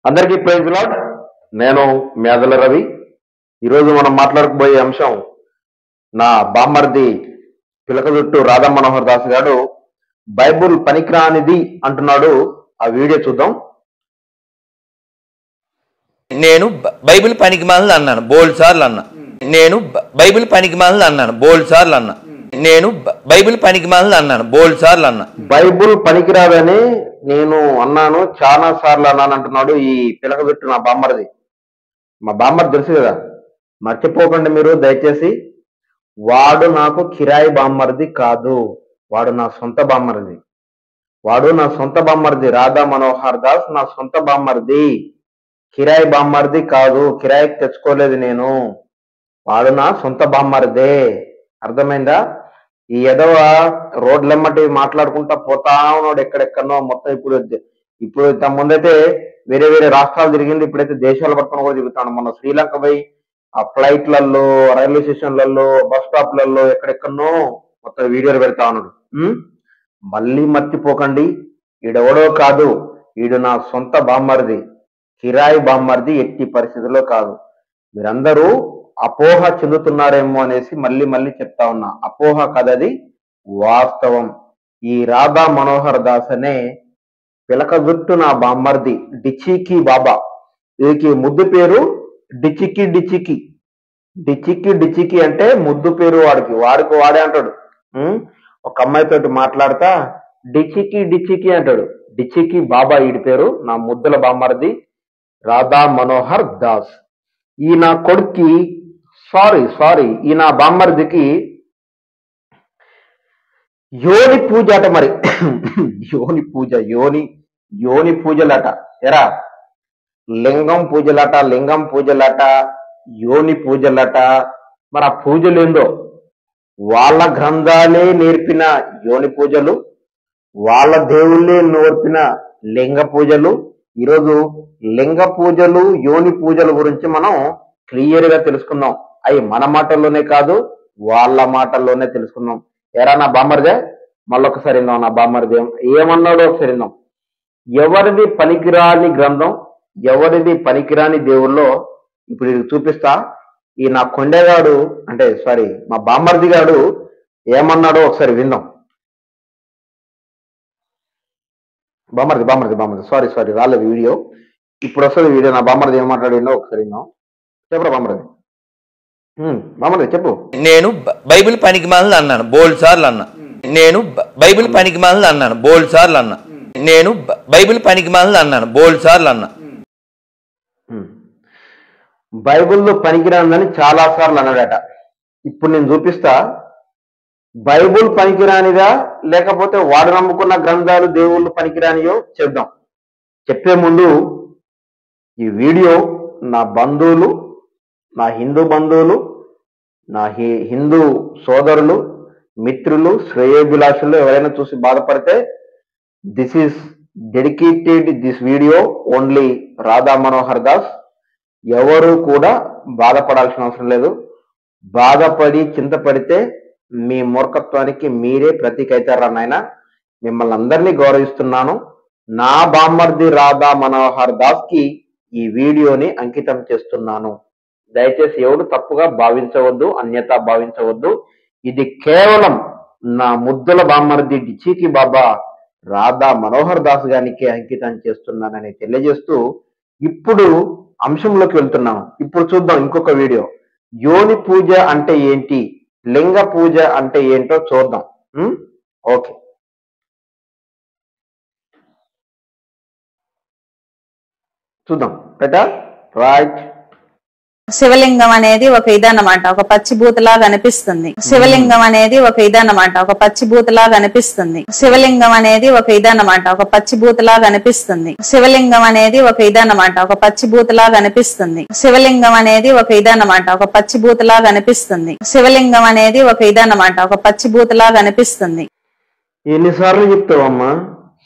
అందరికీ praise lord. నేను మేదల రవి. ఈరోజు మనం మాట్లాడకపోయే అంశం నా బామ్మర్ది పిలకజుట్టు రాధా మనోహర్ దాస్ గారు బైబుల్ పనికిరానిది అంటున్నాడు. ఆ వీడియో చూద్దాం. నేను బైబిల్ పనికిమాలినది అన్నాను బోల్డ్ సార్లు అన్నా. నేను బైబిల్ పనికిమాలినది అన్నాను బోల్డ్ సార్లు అన్నా. నేను బైబిల్ పనికిమాలినది అన్నాను బోల్డ్ సార్లు అన్నా. బైబుల్ పనికిరాదని నేను అన్నాను, చాలా సార్లు అన్నాను అంటున్నాడు ఈ పిలకజుట్టు నా బామ్మర్ది. మా బామ్మర్ది తెలుసు కదా, మర్చిపోకండి మీరు దయచేసి. వాడు నాకు కిరాయి బామ్మర్ది కాదు, వాడు నా సొంత బామ్మర్ది. రాధా మనోహర్ దాస్ నా సొంత బామ్మర్ది, కిరాయి బామ్మర్ది కాదు. కిరాయికి తెచ్చుకోలేదు నేను, వాడు నా సొంత బామ్మర్దే. అర్థమైందా? ఈ ఎదవ రోడ్లెమ్మటి మాట్లాడుకుంటా పోతా ఉన్నాడు ఎక్కడెక్కడనో. మొత్తం ఇప్పుడు ముందైతే వేరే వేరే రాష్ట్రాలు తిరిగింది, ఇప్పుడైతే దేశాలు పట్టుకొని కూడా తిరుగుతాడు. మొన్న శ్రీలంక పోయి ఆ ఫ్లైట్లలో, రైల్వే స్టేషన్లలో, బస్ స్టాప్లలో ఎక్కడెక్కడనో మొత్తం వీడియోలు పెడతా ఉన్నాడు. మళ్ళీ మర్చిపోకండి, ఈడెవడో కాదు, ఈడు నా సొంత బామ్మర్ది, కిరాయి బామ్మర్ది, ఎట్టి పరిస్థితుల్లో కాదు. మీరందరూ అపోహ చెందుతున్నారేమో అనేసి మళ్ళీ మళ్ళీ చెప్తా ఉన్నా. అపోహ కదది, వాస్తవం. ఈ రాధా మనోహర్ దాస్ అనే పిలకజుట్టు నా బామ్మర్ది డిచికి బాబా, వీరికి ముద్దు పేరు డిచికి డిచికి. డిచికి డిచికి అంటే ముద్దు పేరు వాడికి వాడే అంటాడు. ఒక అమ్మాయితోటి మాట్లాడతా డిచికి డిచికి అంటాడు. డిచికి బాబా ఈడి పేరు. నా ముద్దుల బామ్మర్ది రాధా మనోహర్ దాస్. ఈ నా కొడుక్కి సారీ ఈ నా బామ్మర్దికి యోని పూజ అట. మరి యోని పూజ, యోని పూజలట. ఎరా, లింగం పూజలట, యోని పూజలట. మరి ఆ పూజలు ఏందో, వాళ్ళ గ్రంథాలే నేర్పిన యోని పూజలు, వాళ్ళ దేవుళ్ళే నేర్పిన లింగ పూజలు. ఈరోజు లింగ పూజలు, యోని పూజల గురించి మనం క్లియర్ గా తెలుసుకుందాం. అవి మన మాటల్లోనే కాదు, వాళ్ళ మాటల్లోనే తెలుసుకుందాం. ఎరా నా బామ్మర్దే, మళ్ళొకసారి విందాం. నా బామ్మర్ది ఏమన్నాడో ఒకసారి విందాం. ఎవరిది పనికిరాని గ్రంథం, ఎవరిది పనికిరాని దేవుళ్ళో ఇప్పుడు ఇది చూపిస్తా. ఈ నా కొండేగాడు అంటే మా బామ్మర్ది గాడు ఏమన్నాడో ఒకసారి విందాం. బామ్మర్ది సారీ రాలేదు వీడియో, ఇప్పుడు వస్తుంది వీడియో. నా బామ్మర్ది ఏం మాట్లాడిందో ఒకసారి విందాం. చెప్పరా బామ్మర్ది? చెప్పు. నేను బైబిల్ పనికిమాలినది అన్నాను బోల్డ్ సార్లు అన్నా. నేను బైబిల్ పనికిమాలినది అన్నాను బోల్డ్ సార్లు అన్నా. నేను బైబిల్ పనికిమాలినది అన్నాను బోల్డ్ సార్లు అన్నా. బైబిల్లో పనికిరాందని చాలా సార్లు అన్నాడట. ఇప్పుడు నేను చూపిస్తా. బైబుల్ పనికిరానిదా లేకపోతే వాడు నమ్ముకున్న గ్రంథాలు దేవుళ్ళు పనికిరానియో చెప్దాం. చెప్పే ముందు ఈ వీడియో నా బంధువులు, నా హిందూ బంధువులు, నా హిందూ సోదరులు, మిత్రులు, శ్రేయోభిలాషులు ఎవరైనా చూసి బాధపడితే, this is dedicated this video only Radha Manohar Das. ఎవరు కూడా బాధపడాల్సిన అవసరం లేదు. బాధపడి చింతపడితే మీ మూర్ఖత్వానికి మీరే ప్రతీక అవుతారా నాయన. మిమ్మల్ని అందరినీ గౌరవిస్తున్నాను. నా బామ్మర్ది రాధా మనోహర్ దాస్ కి ఈ వీడియోని అంకితం చేస్తున్నాను. దయచేసి ఎవడు తప్పుగా భావించవద్దు, అన్యతా భావించవద్దు. ఇది కేవలం నా ముద్దుల బామ్మర్ది డిచికి బాబా రాధా మనోహర్ దాస్ గారికి అంకితం చేస్తున్నానని తెలియజేస్తూ ఇప్పుడు అంశంలోకి వెళ్తున్నాను. ఇప్పుడు చూద్దాం ఇంకొక వీడియో. యోని పూజ అంటే ఏంటి, లింగ పూజ అంటే ఏంటో చూద్దాం. ఓకే, చూద్దాం. రైట్. శివలింగం అనేది ఒక ఇదన్నమాట, ఒక పచ్చిబూతలాగా అనిపిస్తుంది. శివలింగం అనేది ఒక ఇదన్నమాట, ఒక పచ్చిబూతలాగా అనిపిస్తుంది. శివలింగం అనేది ఒక ఇదన్నమాట, ఒక పచ్చిబూతలాగా అనిపిస్తుంది. శివలింగం అనేది ఒక ఇదన్నమాట, ఒక పచ్చిబూతలాగా అనిపిస్తుంది. శివలింగం అనేది ఒక ఇదన్నమాట, ఒక పచ్చిబూతలాగా అనిపిస్తుంది. శివలింగం అనేది ఒక ఇదన్నమాట, ఒక పచ్చిబూతలాగా అనిపిస్తుంది. ఎన్నిసార్లు చెప్తావమ్మా?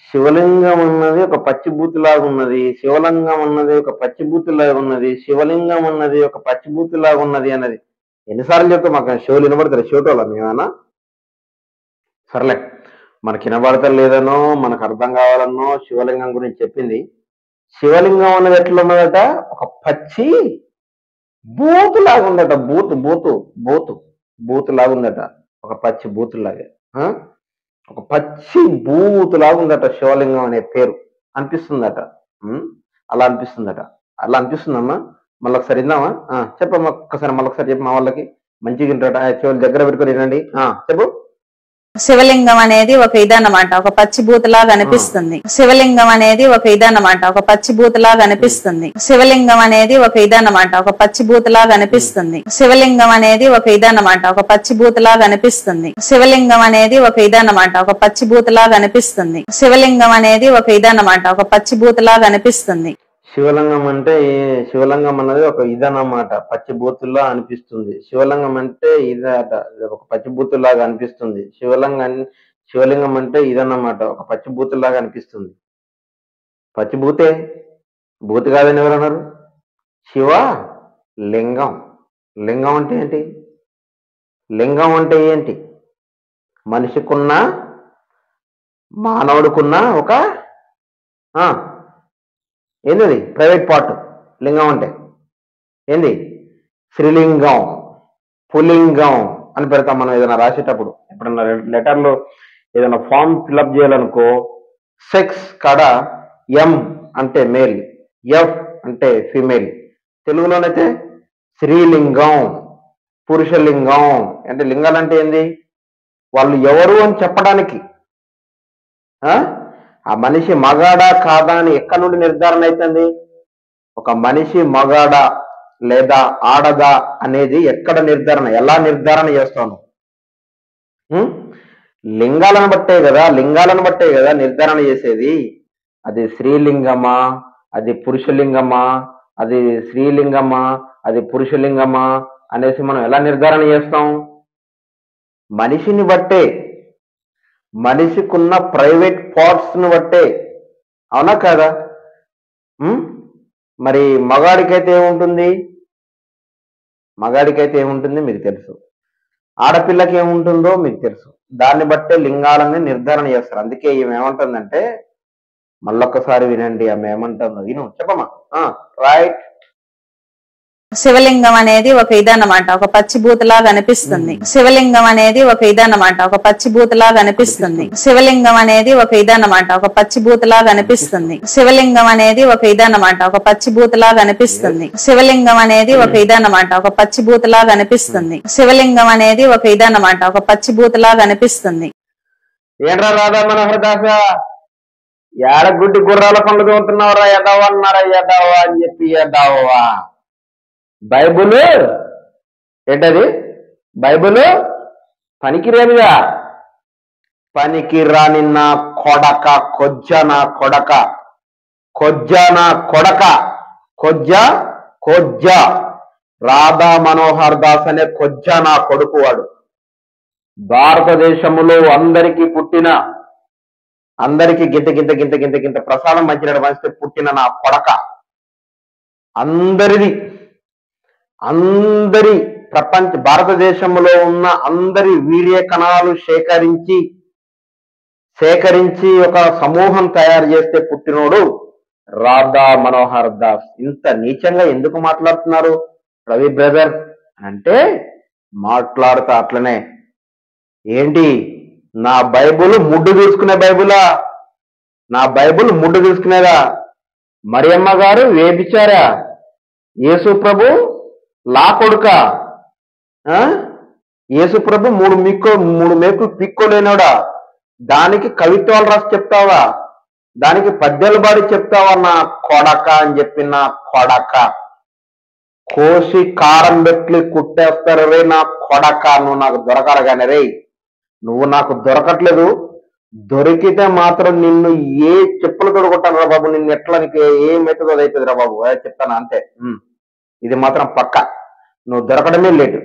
శివలింగం అన్నది ఒక పచ్చిబూతిలాగా ఉన్నది, శివలింగం అన్నది ఒక పచ్చిబూతిలాగా ఉన్నది, శివలింగం అన్నది ఒక పచ్చిబూతిలాగా ఉన్నది అన్నది ఎన్నిసార్లు చెప్తా? మాకు షోలు వినబడతారు, షోటోళ్ళ మేమన్నా? సర్లే, మనకి వినబడతా లేదనో మనకు అర్థం కావాలన్నో శివలింగం గురించి చెప్పింది. శివలింగం అనేది ఎట్లా ఉన్నదట? ఒక పచ్చి బూతు లాగా ఉందట. బూతు లాగా ఉందట. ఒక పచ్చి బూతు లాగా, ఒక పచ్చి బూతు లాగా ఉందట శివలింగం అనే పేరు అనిపిస్తుందట. అలా అనిపిస్తుందట. అలా అనిపిస్తుందమ్మా. మళ్ళీ ఒకసారి విందామా? చెప్పమ్మా, ఒక్కసారి మళ్ళీ ఒకసారి చెప్పు. మా వాళ్ళకి మంచిగా వింటాట. చెవులు దగ్గర పెట్టుకొని వినండి. చెప్పు. శివలింగం అనేది ఒక ఇదన్నమాట, ఒక పచ్చి బూతలాగా అనిపిస్తుంది. శివలింగం అనేది ఒక ఇదన్నమాట, ఒక పచ్చి బూతలాగా అనిపిస్తుంది. శివలింగం అనేది ఒక ఇదన్నమాట, ఒక పచ్చి బూతలాగా అనిపిస్తుంది. శివలింగం అనేది ఒక ఇదన్నమాట, ఒక పచ్చి బూతలాగా అనిపిస్తుంది. శివలింగం అనేది ఒక ఇదన్నమాట, ఒక పచ్చి బూతలాగా అనిపిస్తుంది. శివలింగం అనేది ఒక ఇదన్నమాట, ఒక పచ్చి బూతలాగా అనిపిస్తుంది. శివలింగం అంటే శివలింగం అన్నది ఒక ఇదన్నమాట, పచ్చి బూతుల్లా అనిపిస్తుంది. శివలింగం అంటే ఇదట, ఒక పచ్చి బూతుల్లాగా అనిపిస్తుంది. శివలింగం అంటే ఇదన్నమాట, ఒక పచ్చి బూతుల్లాగా అనిపిస్తుంది. పచ్చి బూతే, బూతు కాదని ఎవరన్నారు? శివ లింగం. లింగం అంటే ఏంటి? లింగం అంటే ఏంటి? మనిషికున్న, మానవుడికున్న ఒక ఏంది ప్రైవేట్ పార్ట్. లింగం అంటే ఏంది? స్త్రీలింగం, పులింగం అని పెడతాం మనం ఏదైనా రాసేటప్పుడు. ఎప్పుడన్నా లెటర్లో ఏదైనా ఫామ్ ఫిల్అప్ చేయాలనుకో, సెక్స్ కాడ ఎం అంటే మేల్, ఎఫ్ అంటే ఫీమేల్. తెలుగులోనైతే స్త్రీలింగం, పురుషలింగం. అంటే లింగాలు అంటే ఏంది? వాళ్ళు ఎవరు అని చెప్పడానికి. ఆ మనిషి మగాడా కాదా అని ఎక్కడి నుండి నిర్ధారణ అవుతుంది? ఒక మనిషి మగాడా లేదా ఆడదా అనేది ఎక్కడ నిర్ధారణ, ఎలా నిర్ధారణ చేస్తాను? లింగాలను బట్టే కదా నిర్ధారణ చేసేది. అది స్త్రీలింగమా, అది పురుషలింగమా, అది స్త్రీలింగమా, అది పురుషలింగమా అనేసి మనం ఎలా నిర్ధారణ చేస్తాం? మనిషిని బట్టే, మనిషికున్న ప్రైవేట్ పార్ట్స్ ను బట్టే. అవునా కాదా? మరి మగాడికైతే ఏముంటుంది? మీకు తెలుసు. ఆడపిల్లకి ఏముంటుందో మీకు తెలుసు. దాన్ని బట్టే లింగాలని నిర్ధారణ చేస్తారు. అందుకే ఈమె ఏమంటుందంటే, మళ్ళొక్కసారి వినండి ఆమె ఏమంటుందో. విను, చెప్పమ్మా. రైట్. శివలింగం అనేది ఒక ఇదన్నమాట, ఒక పచ్చి బూతలాగా అనిపిస్తుంది. శివలింగం అనేది ఒక ఇదన్నమాట, ఒక పచ్చి బూతలాగా అనిపిస్తుంది. శివలింగం అనేది ఒక ఇదన్నమాట, ఒక పచ్చి బూతలాగా అనిపిస్తుంది. శివలింగం అనేది ఒక ఇదన్నమాట, ఒక పచ్చి బూతలాగా అనిపిస్తుంది. శివలింగం అనేది ఒక ఇదన్నమాట, ఒక పచ్చి బూతలాగా అనిపిస్తుంది. శివలింగం అనేది ఒక ఇదన్నమాట, ఒక పచ్చి బూతలాగా అనిపిస్తుంది. ఏంట్రా రాధా మనోహర్ దాస, ఏడ గుడ్డి గుర్రాల పనులు తోముతున్నావురా ఎదవా అన్నారా? ఎదవా అని చెప్పి ఎదవా. బైబుల్ ఏంటది? బైబుల్ పనికిరానిగా, పనికిరాని నా కొడక, కొజ్జ రాధా మనోహర్ దాస్ అనే కొజ్జ నా కొడుకు. వాడు భారతదేశంలో అందరికీ పుట్టిన, అందరికీ గింత గింత గింత గింత గింత ప్రసాదం మంచినడు మనిషి పుట్టిన నా కొడక. అందరి భారతదేశంలో ఉన్న అందరి వీర్య కణాలు సేకరించి ఒక సమూహం తయారు చేస్తే పుట్టినోడు రాధా మనోహర్ దాస్. ఇంత నీచంగా ఎందుకు మాట్లాడుతున్నారు రవి బ్రదర్ అంటే, మాట్లాడుతా అట్లనే. ఏంటి నా బైబుల్ ముడ్డు తీసుకునే బైబులా? నా బైబుల్ ముడ్డు తీసుకునేదా? మరియమ్మ గారు వేపించారా? యేసు ప్రభు లా కొడుక? యేసు ప్రభు మూడు మేకులు పిక్కోలేనోడా? దానికి కవిత్వాలు రాసి చెప్తావా? దానికి పద్యాలు పాడి చెప్తావా? నా కొడక అని చెప్పి, నా కొడక కోసి కారం పెట్టి కుట్టేస్తారు రే నా కొడక. నువ్వు నాకు దొరకాలి కానీ రే, నువ్వు నాకు దొరకట్లేదు. దొరికితే మాత్రం నిన్ను ఏ చెప్పులు తొడుగుంటాను రా బాబు. నిన్ను ఎట్లా, నీకు ఏం అవుతుందో అది అవుతుంది రా బాబు. చెప్తాను అంతే. ఇది మాత్రం పక్క. నువ్వు దొరకడమే లేటు.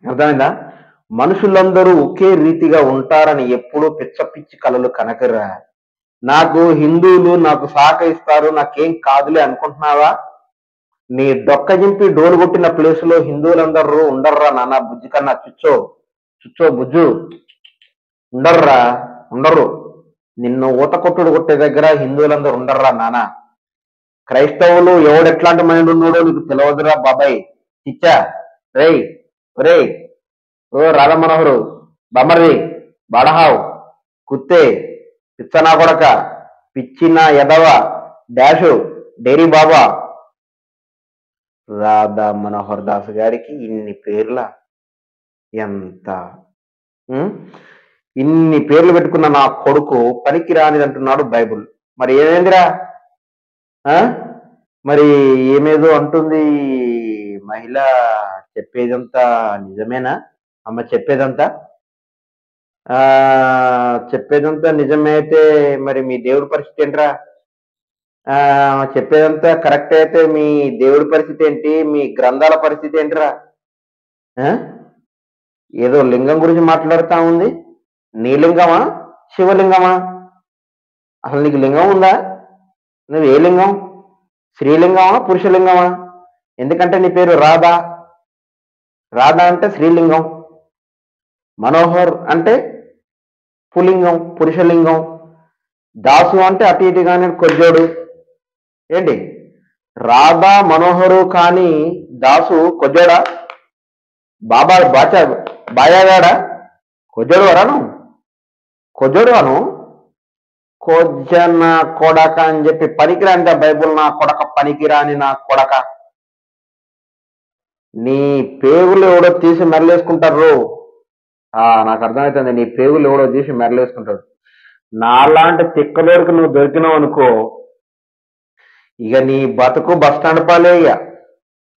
అర్థమైందా? మనుషులందరూ ఒకే రీతిగా ఉంటారని ఎప్పుడూ పిచ్చి కలలు కనకరా. నాకు హిందువులు నాకు సహకరిస్తారు, నాకేం కాదులే అనుకుంటున్నావా? నీ డొక్క జింపి డోలు కొట్టిన ప్లేస్ లో హిందువులందరూ ఉండర్రా నాన్న. బుజ్జి కన్నా చుచ్చో బుజ్జు ఉండరు. నిన్ను ఊత కొట్టుడు కొట్టే దగ్గర హిందువులందరూ ఉండర్రా నాన్న. క్రైస్తవులు ఎవడు ఎట్లాంటి మైండ్ ఉన్నాడో నీకు తెలియదురా బాబాయ్. చిచ్చా రేయ్ రేయ్ ఓ రాధా మనోహరు బమ్మర్ది బడహావ్ కుత్తే పిచ్చనా కొడక పిచ్చిన ఎదవ డాషు డైరీ బాబా. రాధా మనోహర్ దాస్ గారికి ఇన్ని పేర్ల ఎంత ఇన్ని పేర్లు పెట్టుకున్న నా కొడుకు పనికి రానిది అంటున్నాడు బైబుల్. మరి ఏమైందిరా? మరి ఏమేదో అంటుంది మహిళ. చెప్పేదంతా నిజమేనా అమ్మ? చెప్పేదంతా నిజమే అయితే మరి మీ దేవుడి పరిస్థితి ఏంట్రా? చెప్పేదంతా కరెక్ట్ అయితే మీ దేవుడి పరిస్థితి ఏంటి? మీ గ్రంథాల పరిస్థితి ఏంట్రా? ఏదో లింగం గురించి మాట్లాడుతా ఉంది. నీ లింగమా శివలింగమా? అసలు నీకు లింగం ఉందా? నువ్వు ఏ లింగం? స్త్రీలింగమా పురుషలింగమా? ఎందుకంటే నీ పేరు రాధా. రాధా అంటే స్త్రీలింగం, మనోహర్ అంటే పులింగం పురుషలింగం, దాసు అంటే అటు ఇటుగానే కొజ్జోడు. ఏంటి రాధా మనోహరు కానీ దాసు కొజ్జోడా? బాబా బాయాగాడా? కొజ్జోడు వరాను కొజ్జోడు అను కొజ్జన కొడక అని చెప్పి పనికిరాని బైబుల్ నా కొడక, పనికిరాని నా కొడక. నీ పేగులు ఎవడో తీసి మెరలేసుకుంటారు. నాకు అర్థమవుతుంది, నీ పేగులు ఎవడో తీసి మెరలేసుకుంటాడు. నాలాంటి తిక్కలోడికి నువ్వు దొరికినావు అనుకో, ఇక నీ బతుకు బస్టాండ్ పాలే. ఇక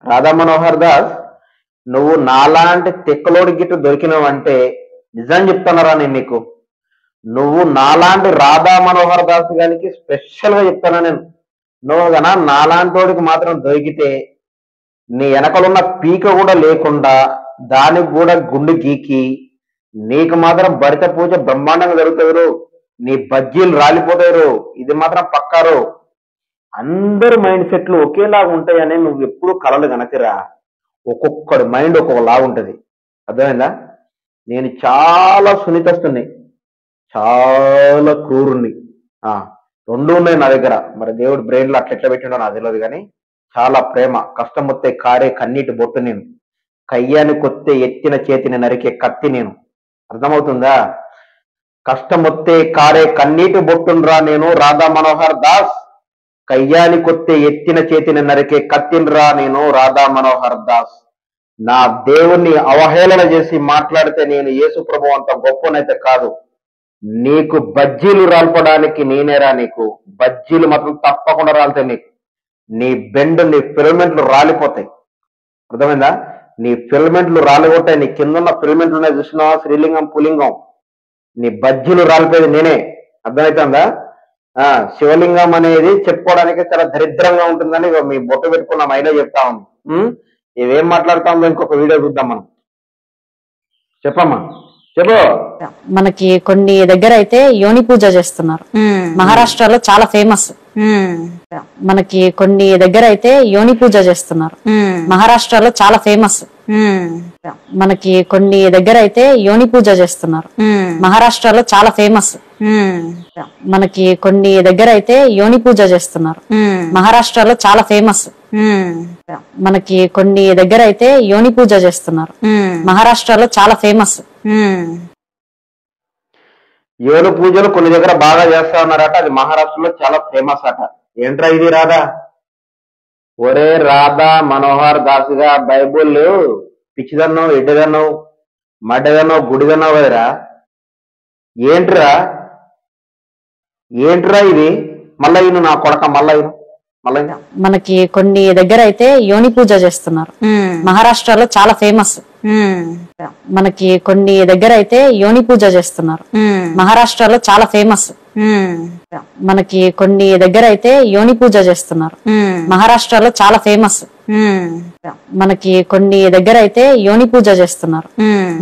రాధా మనోహర్ దాస్, నువ్వు నాలాంటి తిక్కలోడి గిట్టు దొరికినావు అంటే నిజం చెప్తున్నారా నేను నీకు, నువ్వు నాలాంటి రాధా మనోహర్ దాస్ గారికి స్పెషల్ గా చెప్తానా నేను. నువ్వు గనా నాలాంటి వాడికి మాత్రం దొరికితే నీ వెనకలున్న పీక కూడా లేకుండా దానికి కూడా గుండు గీకి నీకు మాత్రం భరిత పూజ బ్రహ్మాండంగా జరుగుతారు. నీ బజ్జీలు రాలిపోతారు. ఇది మాత్రం పక్కారు. అందరి మైండ్ సెట్లు ఒకేలాగా ఉంటాయని నువ్వు ఎప్పుడు కలలు గనకిరా. ఒక్కొక్కడి మైండ్ ఒక్కొక్కలాగా ఉంటుంది. అర్థమైందా? నేను చాలా సున్నితస్తుని, చాలా క్రూరుణ్ణి. రెండు ఉన్నాయి నా దగ్గర. మరి దేవుడు బ్రెయిన్లో అట్లా పెట్టిండో నాకు తెలియదు కానీ చాలా ప్రేమ. కష్టం వస్తే కారే కన్నీటి బొట్టు నేను, కయ్యాని కొత్తే ఎత్తిన చేతిని నరికే కత్తి నేను. అర్థమవుతుందా? కష్టం వస్తే కారే కన్నీటి బొట్టునరా నేను రాధా మనోహర్ దాస్. కయ్యాని కొత్తే ఎత్తిన చేతిని నరికే కత్తినరా నేను రాధా మనోహర్ దాస్. నా దేవుణ్ణి అవహేళన చేసి మాట్లాడితే నేను యేసు ప్రభు అంత గొప్పనైతే కాదు. నీకు బజ్జీలు రాల్పడానికి నేనేరా. నీకు బజ్జీలు మాత్రం తప్పకుండా రాలితే నీకు నీ బెండ్ నీ ఫిలమెంట్లు రాలిపోతాయి. అర్థమైందా? నీ ఫిలమెంట్లు రాలిపోతాయి. నీ కిందన్న ఫిలమెంట్లు ఉన్నాయి చూసినావా, స్త్రీలింగం పులింగం, నీ బజ్జీలు రాలిపోయేది నేనే. అర్థమవుతుందా? శివలింగం అనేది చెప్పుకోవడానికి చాలా దరిద్రంగా ఉంటుందని మీ బొట్టు పెట్టుకున్న మైలో చెప్తా ఉంది. ఇవేం మాట్లాడుతా ఉందో ఇంకొక వీడియో చూద్దాం మనం. చెప్పమ్మా చెప్పు. మనకి కొన్ని దగ్గర అయితే యోని పూజ చేస్తున్నారు. మహారాష్ట్రలో చాలా ఫేమస్. మనకి కొన్ని దగ్గర అయితే యోని పూజ చేస్తున్నారు. మహారాష్ట్రలో చాలా ఫేమస్. మనకి కొన్ని దగ్గర అయితే యోని పూజ చేస్తున్నారు. మహారాష్ట్రలో చాలా ఫేమస్. మనకి కొన్ని దగ్గర అయితే యోని పూజ చేస్తున్నారు. మహారాష్ట్రలో చాలా ఫేమస్. మనకి కొన్ని దగ్గర అయితే యోని పూజ చేస్తున్నారు. మహారాష్ట్రలో చాలా ఫేమస్. యోని పూజలు కొన్ని దగ్గర బాగా చేస్తా ఉన్నారట. అది మహారాష్ట్రలో చాలా ఫేమస్ అట. ఏంట్రా ఇది రాధా? ఒరే రాధా మనోహర్ దాసుగా బైబుల్ పిచ్చిదన్నావు, ఎడ్డదన్నావు, మడ్డదన్నావు, గుడిదన్నావు కదరా. ఏంట్రా ఇది? మళ్ళా ఇను నా కొడక, మళ్ళా ఇను. మనకి కొన్ని దగ్గర అయితే యోని పూజ చేస్తున్నారు. మహారాష్ట్రలో చాలా ఫేమస్. మనకి కొన్ని దగ్గర అయితే యోని పూజ చేస్తున్నారు. మహారాష్ట్రలో చాలా ఫేమస్. మనకి కొన్ని దగ్గర అయితే యోని పూజ చేస్తున్నారు. మహారాష్ట్రలో చాలా ఫేమస్. మనకి కొన్ని దగ్గర అయితే యోని పూజ చేస్తున్నారు.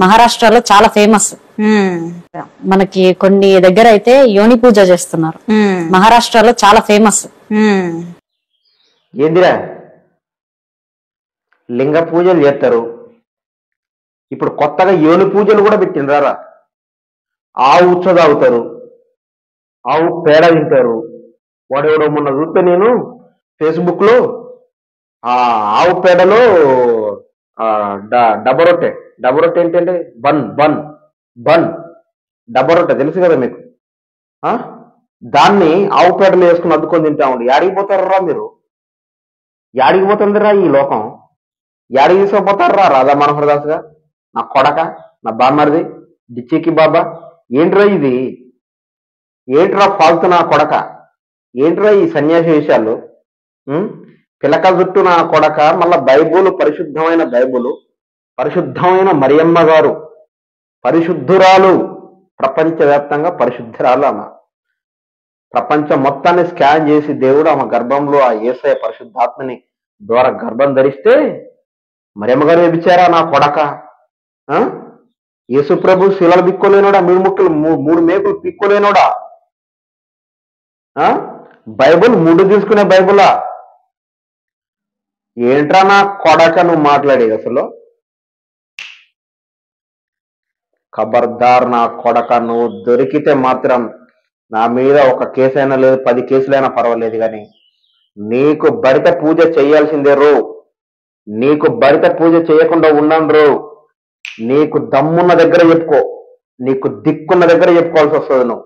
మహారాష్ట్రలో చాలా ఫేమస్. మనకి కొన్ని దగ్గర అయితే యోని పూజ చేస్తున్నారు. మహారాష్ట్రలో చాలా ఫేమస్. ఏందిరా? లింగ పూజలు చేస్తారు. ఇప్పుడు కొత్తగా యోని పూజలు కూడా పెట్టిండ్రారా. ఆవు ఉచ్చ తాగుతారు, ఆవు పేడ తింటారు. వాడెవడో మొన్న చూస్తే నేను ఫేస్బుక్ లో ఆ ఆవు పేడలో డబ్బ రొట్టె ఏంటంటే బన్ బన్ బన్ డబ్బ రొట్టె తెలుసు కదా మీకు. ఆ దాన్ని ఆవు పేడలో వేసుకుని అద్దుకొని తింటా ఉండి యాడికి పోతారా మీరు? యాడికి పోతుందిరా ఈ లోకం? యాడికి తీసుకుపోతారా రాధా మనోహర్ దాస్ గా? నా కొడక, నా బామ్మరిది డిచ్చికి బాబా, ఏంట్రా ఇది? ఏంట్రా ఫాల్తు నా కొడక? ఏంట్రా ఈ సన్యాసి విషయాలు? పిలక జుట్టు నా కొడక, మళ్ళా బైబుల్, పరిశుద్ధమైన బైబుల్, పరిశుద్ధమైన మరియమ్మ గారు, పరిశుద్ధురాలు, ప్రపంచవ్యాప్తంగా పరిశుద్ధురాలు ఆమె. ప్రపంచం మొత్తాన్ని స్కాన్ చేసి దేవుడు ఆమె గర్భంలో ఆ యేసయ్య పరిశుద్ధాత్మని ద్వారా గర్భం ధరిస్తే మరియమ్మ గారు వ్యభిచారా నా కొడక? యేసు ప్రభు శిలలు పిక్కోలేనోడా, మూడు మేకులు పిక్కోలేనోడా? బైబుల్ ముడ్డు తీసుకునే బైబులా? ఏంట్రా నా కొడక నువ్వు మాట్లాడేది అసలు? ఖబర్దార్ నా కొడక, నువ్వు దొరికితే మాత్రం నా మీద ఒక కేసైనా లేదు, 10 కేసులైనా పర్వాలేదు, కానీ నీకు బరిత పూజ చేయాల్సిందే రో. నీకు బరిత పూజ చేయకుండా ఉన్నాను రో. నీకు దమ్మున్న దగ్గర చెప్పుకో, నీకు దిక్కున్న దగ్గర చెప్పుకోవాల్సి వస్తుంది. నువ్వు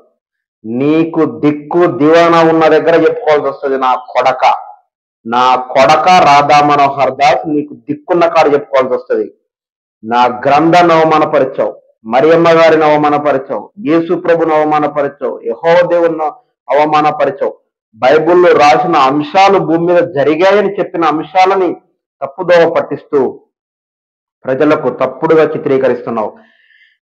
నీకు దిక్కు దివానా ఉన్న దగ్గర చెప్పుకోవాల్సి వస్తుంది నా కొడక. నా కొడక రాధా మనోహర్ దాస్, నీకు దిక్కున్న కాడు చెప్పుకోవాల్సి వస్తుంది. నా గ్రంథాన్ని అవమానపరిచావు, మరియమ్మ గారిని అవమానపరిచావు, యేసు ప్రభుని అవమానపరిచావు, యెహోవా దేవుని అవమానపరిచావు. బైబిల్లో రాసిన అంశాలు భూమి మీద జరిగాయని చెప్పిన అంశాలని తప్పుదోవ పట్టిస్తూ ప్రజలకు తప్పుడుగా చిత్రీకరిస్తున్నావు.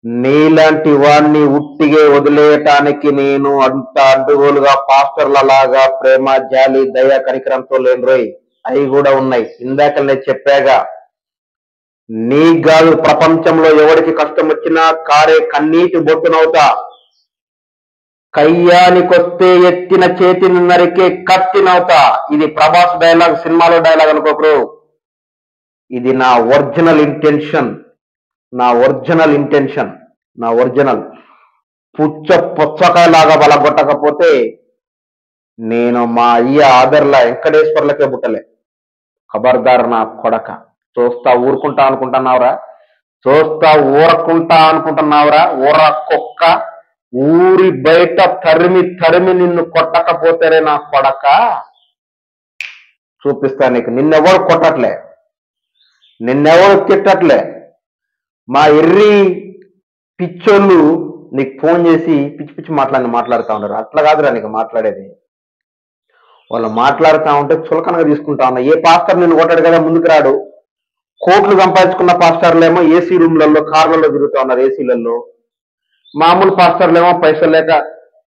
నీలాంటి వాడిని ఉట్టిగే వదిలేయటానికి నేను అంత అడ్డుగోలుగా పాస్టర్ల లాగా ప్రేమ, జాలి, దయ, కనికరంతో లేను రోయ్. అవి కూడా ఉన్నాయి. ఇందాక నేను చెప్పాగా, నీ కాదు ప్రపంచంలో ఎవరికి కష్టం వచ్చినా కారే కన్నీటి బొట్టునవుతా. కయ్యానికొస్తే ఎత్తిన చేతిని నరికే కత్తినవుతా. ఇది ప్రభాస్ డైలాగ్, సినిమాలో డైలాగ్ అనుకోకరు. ఇది నా ఒరిజినల్ ఇంటెన్షన్, నా ఒరిజినల్ పుచ్చకాయలాగా బలగొట్టకపోతే నేను మా అయ్య ఆదర్ల వెంకటేశ్వర్లకే బుట్టలే. ఖబర్దార్ నా కొడక. చూస్తా ఊరుకుంటా అనుకుంటున్నావురా? ఊర కుక్క, ఊరి బయట తరిమి నిన్ను కొట్టకపోతేనే నా కొడక చూపిస్తా నీకు. నిన్నెవరు కొట్టట్లే, నిన్నెవరు తిట్టట్లే. మా ఎర్రి పిచ్చోళ్ళు నీకు ఫోన్ చేసి పిచ్చి పిచ్చి మాట్లాడుతూ ఉన్నారు. అట్లా కాదురా నీకు మాట్లాడేది. వాళ్ళు మాట్లాడుతూ ఉంటే చులకనగా తీసుకుంటా ఉన్నా. ఏ పాస్టర్ నిన్ను కొట్టాడు కదా, ముందుకు రాడు. కోట్లు సంపాదించుకున్న పాస్టర్లేమో ఏసీ రూమ్లలో, కార్లలో తిరుగుతూ ఉన్నారు, ఏసీలలో. మామూలు పాస్టర్లేమో పైసలు లేక,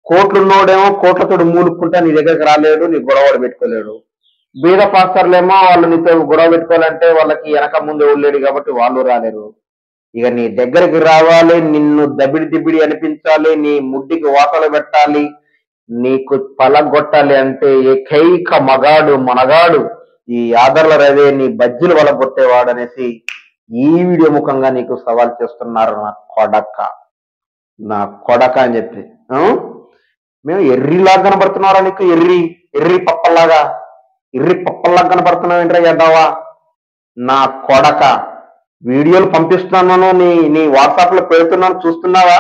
కోట్లున్నోడేమో కోట్లతోడు మూలుక్కుంటా నీ దగ్గరికి రాలేడు, నీ గొడవ పెట్టుకోలేడు. బీద పాస్టర్లేమో వాళ్ళు నీతో గొడవ పెట్టుకోవాలంటే వాళ్ళకి వెనక ముందు లేడు కాబట్టి వాళ్ళు రాలేరు. ఇక నీ దగ్గరికి రావాలి, నిన్ను దబిడి అనిపించాలి, నీ ముడ్డికి వాతలు పెట్టాలి, నీకు పలగొట్టాలి అంటే ఏకైక మనగాడు ఈ ఆదర్ల రవే, నీ బజ్జీలు వలగొట్టేవాడు అనేసి ఈ వీడియో ముఖంగా నీకు సవాల్ చేస్తున్నారు నా కొడక అని చెప్పి. మేము ఎర్రిలాగా కనబడుతున్నారా నీకు? ఎర్రి పప్పల్లాగా కనబడుతున్నావు ఏంట్రా ఎడ్డావా నా కొడక? వీడియోలు పంపిస్తున్నాను, నీ వాట్సాప్ లో పెడుతున్నాను, చూస్తున్నావా?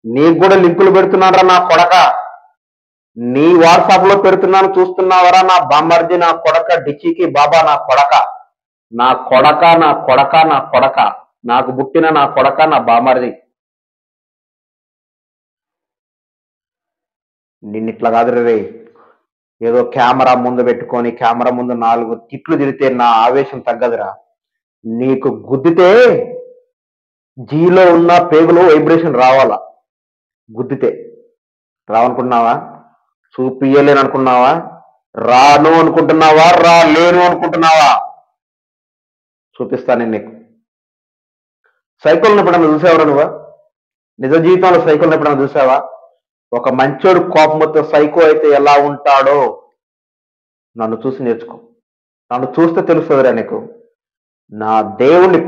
నీకు కూడా లింకులు పెడుతున్నారా నా కొడక? నీ వాట్సాప్ లో పెడుతున్నాను, చూస్తున్నావరా నా బామ్మర్ది, నా కొడక, డిచ్చికి బాబా, నా కొడక, నాకు పుట్టిన నా కొడక, నా బామ్మర్ది. నిన్నిట్లా కాదు రే. ఏదో కెమెరా ముందు పెట్టుకొని కెమెరా ముందు 4 తిట్లు తిరిగితే నా ఆవేశం తగ్గదురా. నీకు గుద్దితే జీలో ఉన్న పేగులో వైబ్రేషన్ రావాలా. గుద్దితే రావనుకుంటున్నావా? చూపియలేను అనుకున్నావా? రాను అనుకుంటున్నావా? రాలేను అనుకుంటున్నావా? చూపిస్తాను నీకు. సైకిల్ని ఎప్పుడన్నా చూసావరా నువ్వా? నిజ జీవితంలో సైకిల్ని ఎప్పుడన్నా చూసావా? ఒక మంచోడు కోపంతో సైకో అయితే ఎలా ఉంటాడో నన్ను చూసి నేర్చుకో. నన్ను చూస్తే తెలుస్తుందిరా నీకు. నా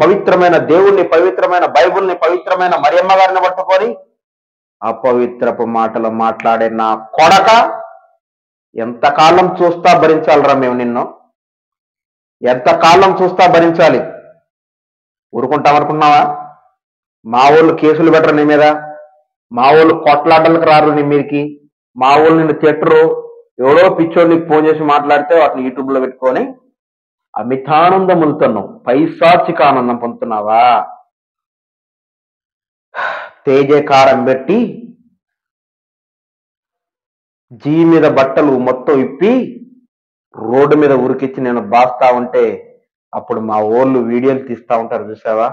పవిత్రమైన బైబుల్ని, పవిత్రమైన మరియమ్మ గారిని పట్టుకొని అపవిత్రపు మాటలు మాట్లాడే నా కొడక, ఎంతకాలం చూస్తా భరించాలిరా మేము నిన్ను? ఎంతకాలం చూస్తా భరించాలి? ఊరుకుంటాం అనుకున్నావా? మా వాళ్ళు కేసులు పెట్టరు నీ మీద, మా వాళ్ళు కొట్లాటలకు రారు నీ మీదకి, మా వాళ్ళు నిన్ను తిట్టరు. ఎవడో పిచ్చోడు నీకు ఫోన్ చేసి మాట్లాడితే వాటిని యూట్యూబ్లో పెట్టుకొని అమితానందం పొందుతున్నావు, పైశాచిక ఆనందం పొందుతున్నావా? తేజకారం పెట్టి జీ మీద బట్టలు మొత్తం ఇప్పి రోడ్డు మీద ఉరికిచ్చి నేను బాస్తా ఉంటే అప్పుడు మా ఊళ్ళు వీడియోలు తీస్తా ఉంటారు చూసావా?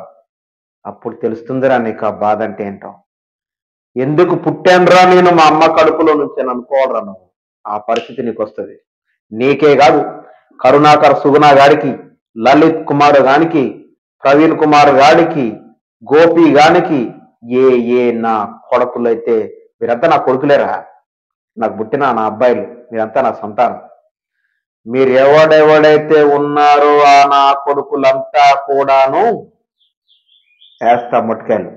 అప్పుడు తెలుస్తుందిరా నీకు ఆ బాధ అంటే ఏంటో. ఎందుకు పుట్టానురా నేను మా అమ్మ కడుపులో నుంచి అని అనుకోవాలరా నువ్వు. ఆ పరిస్థితి నీకు వస్తుంది. నీకే కాదు, కరుణాకర్ సుగుణ గారికి, లలిత్ కుమార్ గానికి, ప్రవీణ్ కుమార్ గారికి, గోపి గానికి, ఏ నా కొడుకులైతే మీరంతా నా కొడుకులేరా, నాకు పుట్టిన నా అబ్బాయిలు, మీరంతా నా సంతానం. మీరు ఎవడెవడైతే ఉన్నారో ఆ నా కొడుకులంతా కూడాను వేస్తా ముట్కాయలు.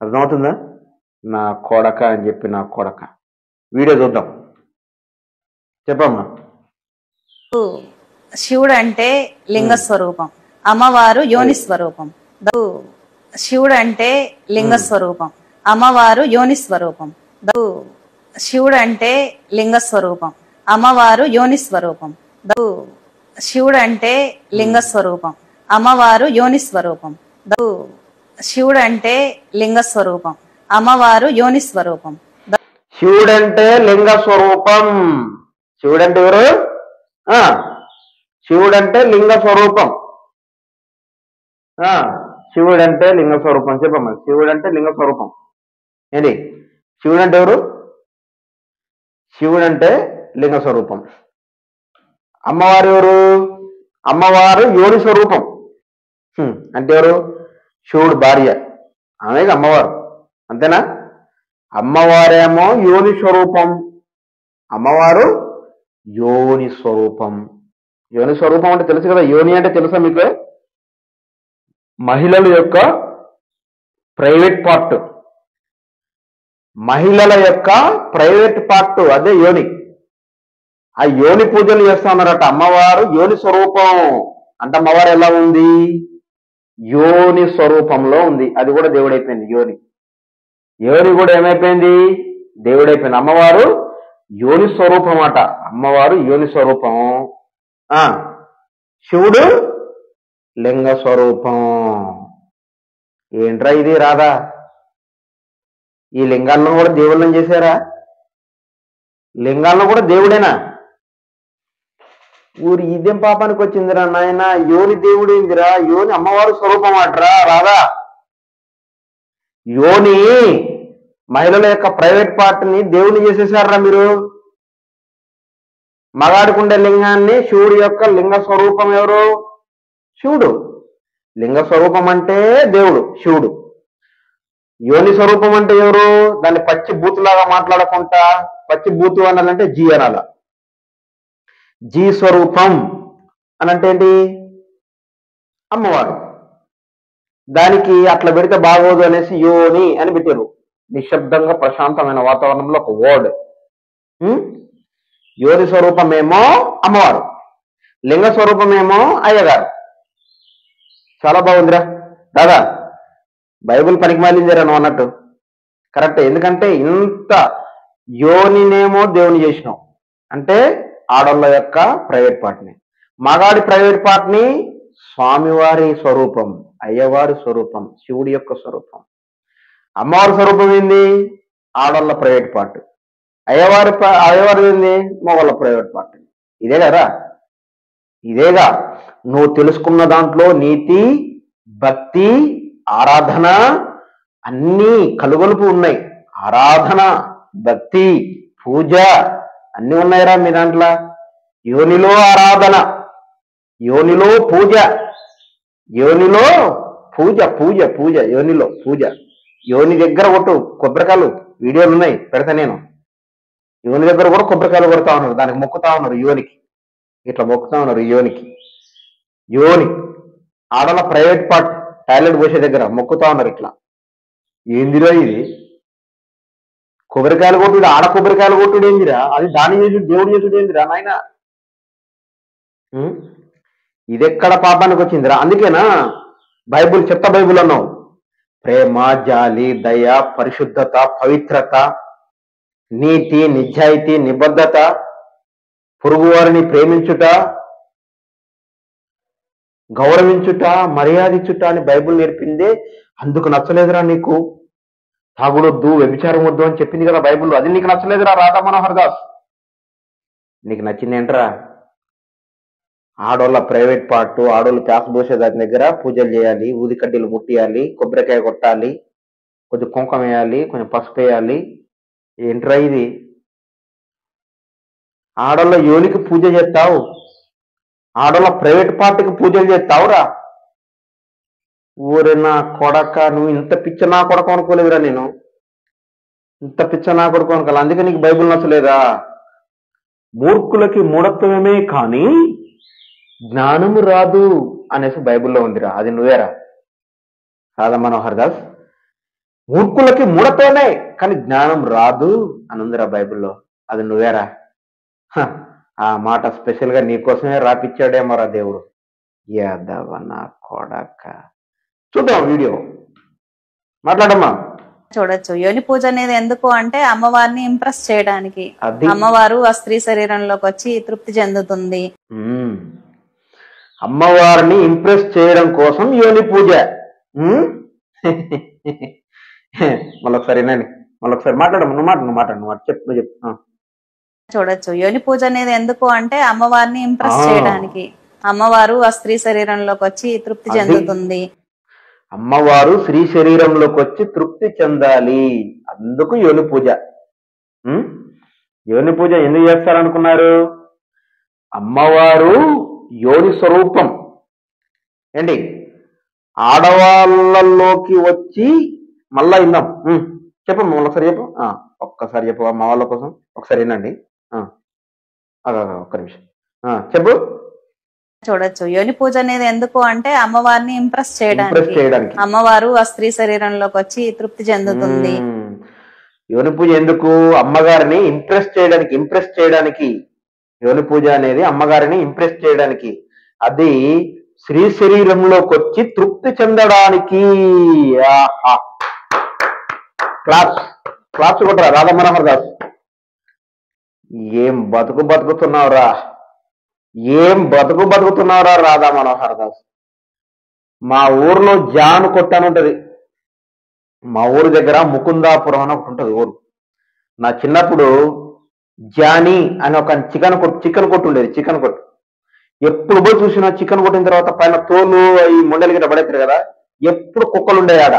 అర్థమవుతుందా? నా కొడక అని చెప్పి నా కొడక. వీడియో చూద్దాం, చెప్పమ్మా. శివుడు అంటే లింగ స్వరూపం, అమ్మవారు యోని స్వరూపం. శివుడు అంటే లింగ స్వరూపం, అమ్మవారు యోని స్వరూపం. శివుడు అంటే లింగ స్వరూపం, అమ్మవారు యోని స్వరూపం. శివుడు అంటే లింగ స్వరూపం, అమ్మవారు యోని స్వరూపం. శివుడు అంటే లింగ స్వరూపం, అమ్మవారు యోని స్వరూపం. శివుడంటే లింగ స్వరూపం. శివుడంటే ఎవరు? శివుడంటే లింగ స్వరూపం. శివుడంటే లింగ స్వరూపం. చెప్పమ్మా, శివుడంటే లింగ స్వరూపం. ఏంటి శివుడంటే ఎవరు? శివుడంటే లింగ స్వరూపం. అమ్మవారు ఎవరు? అమ్మవారు యోని స్వరూపం. అంటే ఎవరు? శివుడు భార్య, ఆమె అమ్మవారు, అంతేనా? అమ్మవారేమో యోని స్వరూపం, అమ్మవారు యోని స్వరూపం. యోని స్వరూపం అంటే తెలుసు కదా. యోని అంటే తెలుసా మీకు? మహిళల యొక్క ప్రైవేట్ పార్ట్, మహిళల యొక్క ప్రైవేట్ పార్ట్, అదే యోని. ఆ యోని పూజలు చేస్తా ఉన్నారట. అమ్మవారు యోని స్వరూపం అంటే అమ్మవారు ఎలా ఉంది? యోని స్వరూపంలో ఉంది. అది కూడా దేవుడైపోయింది. యోని యోని కూడా ఏమైపోయింది? దేవుడైపోయింది. అమ్మవారు యోని స్వరూపం అట. అమ్మవారు యోని స్వరూపం. శివుడు లింగ స్వరూపం. ఏంట్రా ఇది రాదా? ఈ లింగాలను కూడా దేవుళ్ళని చేశారా? లింగాలను కూడా దేవుడేనా? ఊరి ఇదేం పాపానికి వచ్చిందిరా నాయన? యోని దేవుడేందిరా? యోని అమ్మవారు స్వరూపం అట్రా రాదా? యోని మహిళల యొక్క ప్రైవేట్ పార్ట్ని దేవుని చేసేసారా మీరు? మగాడికుండే లింగాన్ని శివుడి యొక్క లింగ స్వరూపం ఎవరు? శివుడు. లింగ స్వరూపం అంటే దేవుడు శివుడు. యోని స్వరూపం అంటే ఎవరు? దాన్ని పచ్చి బూతులాగా మాట్లాడకుండా, పచ్చి బూతు అనాలంటే జీ అనాల. జీ స్వరూపం అని అంటే ఏంటి? అమ్మవారు. దానికి అట్లా పెడితే బాగోదు అనేసి యోని అని పెట్టారు. నిశ్శబ్దంగా ప్రశాంతమైన వాతావరణంలో ఒక వర్డ్. యోని స్వరూపమేమో అమ్మవారు, లింగ స్వరూపమేమో అయ్యగారు. చాలా బాగుందిరా దాదా. బైబిల్ పనికి మాలిందిరా నువ్వు అన్నట్టు. కరెక్ట్. ఎందుకంటే ఇంత యోనినేమో దేవుని చేసినావు అంటే ఆడోళ్ళ యొక్క ప్రైవేట్ పార్ట్ని, మగాడి ప్రైవేట్ పార్ట్ని స్వామివారి స్వరూపం, అయ్యవారి స్వరూపం, శివుడి యొక్క స్వరూపం. అమ్మవారి స్వరూపం ఏంది? ఆడోళ్ళ ప్రైవేట్ పార్ట్. అయ్యవారి ఏంది? మగవాళ్ళ ప్రైవేట్ పార్ట్. ఇదే కదా. ఇదేగా నువ్వు తెలుసుకున్న దాంట్లో నీతి, భక్తి, ఆరాధన అన్నీ కలుగొలుపు ఉన్నాయి. ఆరాధన, భక్తి, పూజ అన్నీ ఉన్నాయిరా మీ దాంట్లో. యోనిలో ఆరాధన, యోనిలో పూజ, యోనిలో పూజ పూజ పూజ యోనిలో పూజ. యోని దగ్గర కొట్టు కొబ్బరికాయలు, వీడియోలు ఉన్నాయి పెడతా నేను. యోని దగ్గర కూడా కొబ్బరికాయలు కొడతా ఉన్నారు, దానికి మొక్కుతా ఉన్నారు. యోనికి ఇట్లా మొక్కుతా ఉన్నారు. యోనికి యోని ఆడల ప్రైవేట్ పార్ట్, టాయిలెట్ పోసే దగ్గర మొక్కుతా ఉన్నారు ఇట్లా. ఏందిరా ఇది? కొబ్బరికాయలు కొట్టుడు ఆడ కొబ్బరికాయలు కొట్టుడు ఏందిరా? అది దాని చేసుడు దేవుడు చేసుడు ఏందిరా నాయన? ఇది ఎక్కడ పాపానికి వచ్చిందిరా? అందుకేనా బైబుల్ చెత్త బైబుల్ అన్నావు. ప్రేమ, జాలి, దయ, పరిశుద్ధత, పవిత్రత, నీతి, నిజాయితీ, నిబద్ధత, పొరుగువారిని ప్రేమించుట, గౌరవించుట, మర్యాదించుట అని బైబుల్ నేర్పిందే. అందుకు నచ్చలేదురా నీకు? తాగుడొద్దు, వ్యభిచారం వద్దు అని చెప్పింది కదా బైబుల్. అది నీకు నచ్చలేదురా రాధా మనోహర్ దాస్? నీకు నచ్చింది ఏంట్రా? ఆడోళ్ళ ప్రైవేట్ పార్ట్, ఆడోళ్ళు ప్యాస్ పోసే దాని దగ్గర పూజలు చేయాలి, ఊదికడ్డీలు ముట్టియాలి, కొబ్బరికాయ కొట్టాలి, కొంచెం కుంకుమ వేయాలి, కొంచెం పసుపు వేయాలి. ఏంట్రా ఇది? ఆడోళ్ళ యోనికి పూజ చేస్తావు, ఆడోళ్ళ ప్రైవేట్ పార్టీకి పూజలు చేస్తావురా? ఊరే నా కొడక, నువ్వు ఇంత పిచ్చ నా కొడక అనుకోలేదురా నేను. ఇంత పిచ్చ నా కొడక అనుకోవాలి. అందుకే నీకు బైబుల్ నచ్చలేదా? మూర్ఖులకి మూఢత్వమే కానీ జ్ఞానము రాదు అనేసి బైబిల్లో ఉందిరా. అది నువ్వేరా రాధా మనోహర్ దాస్? మూర్ఖులకి మూఢత్వమే కానీ జ్ఞానం రాదు అని ఉందిరా బైబిల్లో. అది నువ్వేరా? ఆ మాట స్పెషల్ గా నీకోసమే రాపిచ్చాడేమోరా దేవుడు. యాదవ నా కొడక. చూద్దాం వీడియో, మాట్లాడమ్మా. చూడొచ్చు. యోని పూజ అనేది ఎందుకు అంటే అమ్మవారిని ఇంప్రెస్ చేయడానికి. అది అమ్మవారు ఆ స్త్రీ శరీరంలోకి వచ్చి తృప్తి చెందుతుంది. అమ్మవారిని ఇంప్రెస్ చేయడం కోసం యోని పూజ. మళ్ళొకసారి మాట్లాడమ్మా. నువ్వు మాట్లాడు చెప్పు చెప్పు. చూడొచ్చు. యోని పూజ అనేది ఎందుకు అంటే అమ్మవారిని ఇంప్రెస్ చేయడానికి. అమ్మవారు ఆ స్త్రీ శరీరంలోకి వచ్చి తృప్తి చెందుతుంది. అమ్మవారు స్త్రీ శరీరంలోకి వచ్చి తృప్తి చెందాలి, అందుకు యోని పూజ. యోని పూజ ఎందుకు చేస్తారనుకున్నారు? అమ్మవారు యోని స్వరూపం ఏంటి? ఆడవాళ్ళలోకి వచ్చి మళ్ళా ఇందాం. చెప్పమ్మా, ఒకసారి చెప్పు. ఒక్కసారి చెప్పు అమ్మ వాళ్ళ కోసం. ఒకసారి వినండి. ఒక్క నిమిషం చెప్పు. చూడొచ్చు. యోని పూజ అనేది ఎందుకు అంటే అమ్మవారిని ఇంప్రెస్ చేయడానికి. అమ్మవారు ఆ స్త్రీ శరీరంలోకి వచ్చి తృప్తి చెందుతుంది. యోని పూజ ఎందుకు? అమ్మగారిని ఇంప్రెస్ చేయడానికి. యోని పూజ అనేది అమ్మగారిని ఇంప్రెస్ చేయడానికి. అది స్త్రీ శరీరంలోకి వచ్చి తృప్తి చెందడానికి. క్లాప్స్ కొట్టరా రాధా మనోహర్ దాస్? ఏం బతుకుతున్నావురా రాధా మనోహర్ దాస్? మా ఊర్లో జాను కొట్టు అని ఉంటది. మా ఊరు దగ్గర ముకుందాపురం అని ఒకటి ఉంటది ఊరు. నా చిన్నప్పుడు జానీ అని ఒక చికెన్ కొట్టు ఉండేది. చికెన్ కొట్టు ఎప్పుడు పోయి చూసినా చికెన్ కొట్టిన తర్వాత పైన తోలు ఈ మొండలి గిట్ట పడేస్తారు కదా, ఎప్పుడు కుక్కలు ఉండే ఆడ.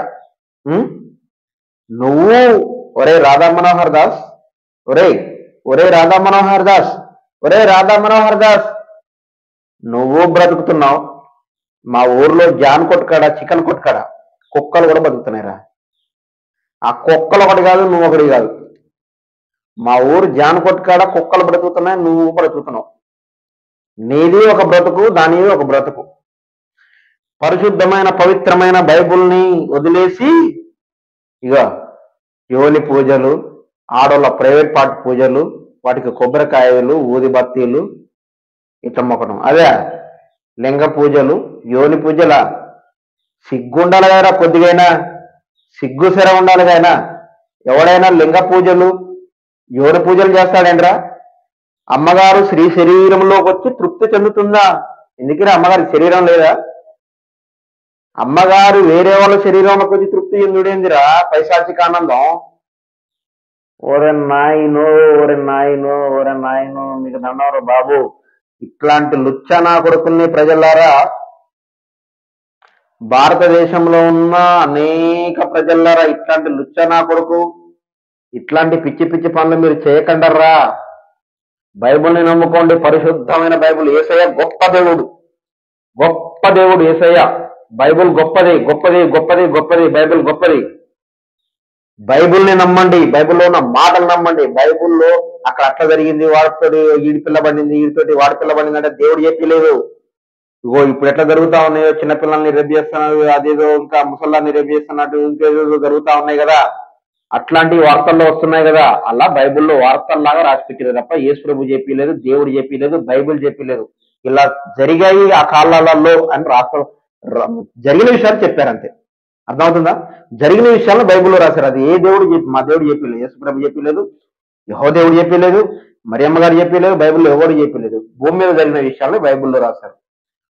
నువ్వు ఒరే రాధా మనోహర్ దాస్, ఒరే రాధా మనోహర్ దాస్, నువ్వు బ్రతుకుతున్నావు. మా ఊర్లో జాన్ కొట్టుకాడ, చికెన్ కొట్టుకాడ కుక్కలు కూడా బతుకుతున్నాయిరా. ఆ కుక్కలు ఒకటి కాదు, నువ్వు ఒకటి కాదు. మా ఊరు జాన్ కొట్టుకాడ కుక్కలు బ్రతుకుతున్నాయి, నువ్వు బ్రతుకుతున్నావు. నీది ఒక బ్రతుకు, దానిది ఒక బ్రతుకు. పరిశుద్ధమైన పవిత్రమైన బైబుల్ని వదిలేసి ఇక యోని పూజలు, ఆడోళ్ళ ప్రైవేట్ పార్ట్ పూజలు, వాటికి కొబ్బరికాయలు, ఊది బత్తీలు ఇట్లా మొక్కడం. అదే లింగ పూజలు, యోని పూజల సిగ్గుండాలి కదా, కొద్దిగైనా సిగ్గు సెర ఉండాలి కదా. ఎవడైనా లింగ పూజలు, యోని పూజలు చేస్తాడేంట్రా? అమ్మగారు స్త్రీ శరీరంలోకి వచ్చి తృప్తి చెందుతుందా? ఎందుకంటే అమ్మగారి శరీరం లేదా? అమ్మగారు వేరే వాళ్ళ శరీరంలోకి వచ్చి తృప్తి చెందుడేందిరా? పైశాచిక ఆనందం. ఓరే నాయనో మీకు దండవరు బాబు. ఇట్లాంటి లుచ్చా నా కొడుకుల్ని ప్రజలారా, భారతదేశంలో ఉన్న అనేక ప్రజలారా, ఇట్లాంటి లుచ్చా నా కొడుకు, ఇట్లాంటి పిచ్చి పిచ్చి పనులు మీరు చేయకండర్రా. బైబుల్ని నమ్ముకోండి, పరిశుద్ధమైన బైబుల్. యేసయ్య గొప్ప దేవుడు యేసయ్య. బైబుల్ గొప్పది. బైబుల్ గొప్పది. బైబుల్ని నమ్మండి, బైబుల్లో ఉన్న మాటలు నమ్మండి. బైబుల్లో అక్కడ అట్లా జరిగింది, వాడితోటి ఈడి పిల్ల పడింది, ఈడితోటి వాడి పిల్ల పడింది అంటే దేవుడు చెప్పలేదు. ఇగో ఇప్పుడు ఎట్లా జరుగుతా ఉన్నాయో, చిన్నపిల్లల్ని రేపు చేస్తున్నారు, అదేదో ఇంకా ముసల్లాన్ని రేపు చేస్తున్నట్టు ఇంకేదో జరుగుతా ఉన్నాయి కదా. అట్లాంటి వార్తల్లో వస్తున్నాయి కదా, అలా బైబిల్లో వార్తల్లాగా రాసి పెట్టారు తప్ప యేసు ప్రభు చెప్పలేదు, దేవుడు చెప్పలేదు, బైబిల్ చెప్పలేదు. ఇలా జరిగాయి ఆ కాలాలలో అని జరిగిన విషయాలు చెప్పారంతే. అర్థమవుతుందా? జరిగిన విషయాలను బైబిల్లో రాశారు. అది ఏ దేవుడు మా దేవుడు చెప్పలేదు, యేసు ప్రభు చెప్పలేదు, యెహోవా దేవుడు చెప్పలేదు, మరియమ్మ గారు చెప్పలేదు, బైబిల్లో ఎవరు చెప్పలేదు. భూమి మీద జరిగిన విషయాలను బైబిల్లో రాశారు.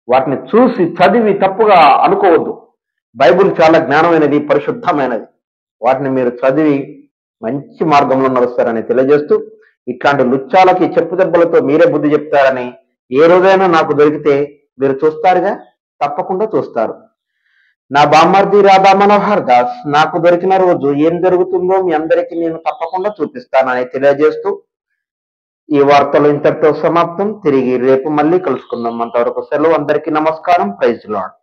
వాటిని చూసి చదివి తప్పుగా అనుకోవద్దు. బైబిల్ చాలా జ్ఞానమైనది, పరిశుద్ధమైనది. వాటిని మీరు చదివి మంచి మార్గంలో నడుస్తారని తెలియజేస్తూ, ఇట్లాంటి లుచ్చాలకి చెప్పు దెబ్బలతో మీరే బుద్ధి చెప్తారని ఏ రోజైనా నాకు దొరికితే మీరు చూస్తారుగా, తప్పకుండా చూస్తారు. నా బామ్మర్ది రాధా మనోహర్ దాస్ నాకు దొరికిన రోజు ఏం జరుగుతుందో మీ అందరికీ నేను తప్పకుండా చూపిస్తానని తెలియజేస్తూ ఈ వార్తలు ఇంతటితో సమాప్తం. తిరిగి రేపు మళ్ళీ కలుసుకుందాం. అంతవరకు సెలవు. అందరికీ నమస్కారం. Praise lord.